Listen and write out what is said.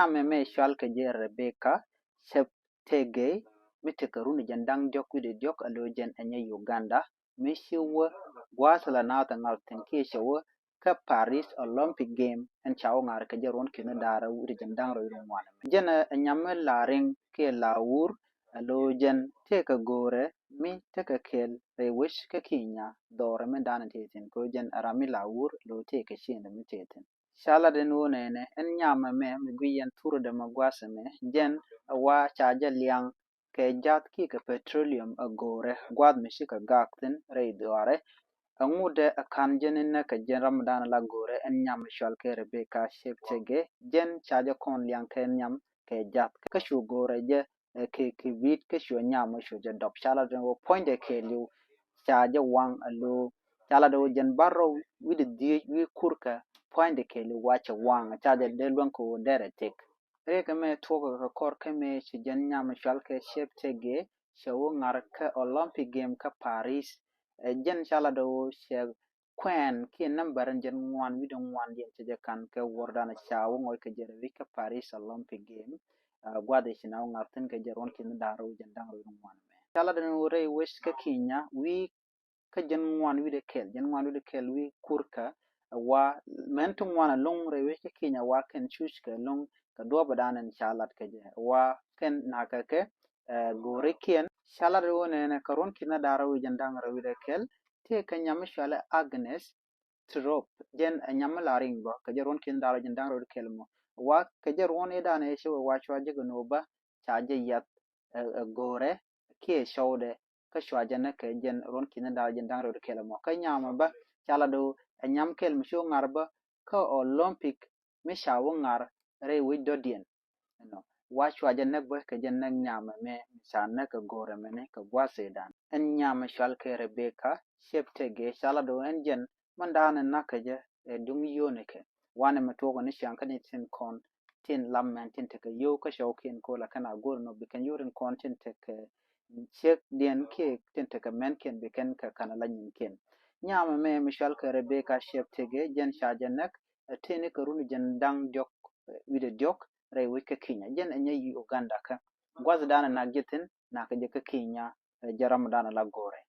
Ame me shwal ke je Rebecca sep tege miteke runi jandang jok wide jok alojen enye Uganda mishiwe gwasala na ta ngal tenke shawe ka Paris Olympic game en chawo ngar ke je ron kina dara wide jandang ro yiro mwana jena nyame laring ke lawur alojen teke gore mi teke kel re wish ke kinya dore me dana tetin ko jen arami lawur lo teke shinde mi tetin shala den wonene en nyama me miguyen turo de magwase me jen wa chaja liang ke jat ki ke petroleum agore gwad me shika gakten reidware angude akan jenin na ke jen ramadan la gore en nyama shwal ke Rebecca sheptege jen chaja kon liang ke nyam ke jat ke shu gore je ke kibit ke shu nyama shu je dop shala den wo point ke liu chaja wang alo chala do jen barro widi di wi kurka point ke li wacha wang chaja de lwan ko dere tek reka me togo ka kor ke me shi jen nyama shwal ke shep tege shawo ngar ka Olympic game ka Paris jen chala do she kwen ki number jen ngwan widi ngwan jen chaja kan ke wordana shawo ngoy ke jere wi ka Paris Olympic game gwade shi na ngar tin ke jeron kin daro jen dang ro ngwan me chala do re wish ka kinya wi ka jen ngwan wide kel wi kurka wa mentung wana long rewe ke kinya wa ken chuch ke long ka do badanan shalat ke je wa ken naka ke gore kien shalat wona ne karon kina dara wi jandang rewe de kel te ka nyam shala Agnes Trop jen nyam laring ba ka jeron kin dara jandang rewe kel mo wa ka jeron edana e shi wa chwa je no ba chaje yat gore ke shawde ka shwaja na ke jen ron kina da jen dang ro kela mo ka nyama ba chala do nyam kel mi sho ngar ba ka Olympic mi shawo ngar re wi dodien no wa shwaja na ba ke jen na nyama me san na ka gore me ne ka gwase dan en nyama shwal ke Rebecca shepte ge chala do en jen mandana na ka je dung yone ke wane me to ni shanka ni tin kon tin lamman tin te ka yo ka shaukin ko la kana gor no bikan yorin content te ka chek dien ke tente ka men ken be ken ka kana la nyin ken nyama me mishal ka Rebecca shep tege jen shajanak tene ka runu jen dang jok wide jok re wike kinya jen enye Uganda ka gwaz dana na gitin na ka je ka kinya jaram dana la gore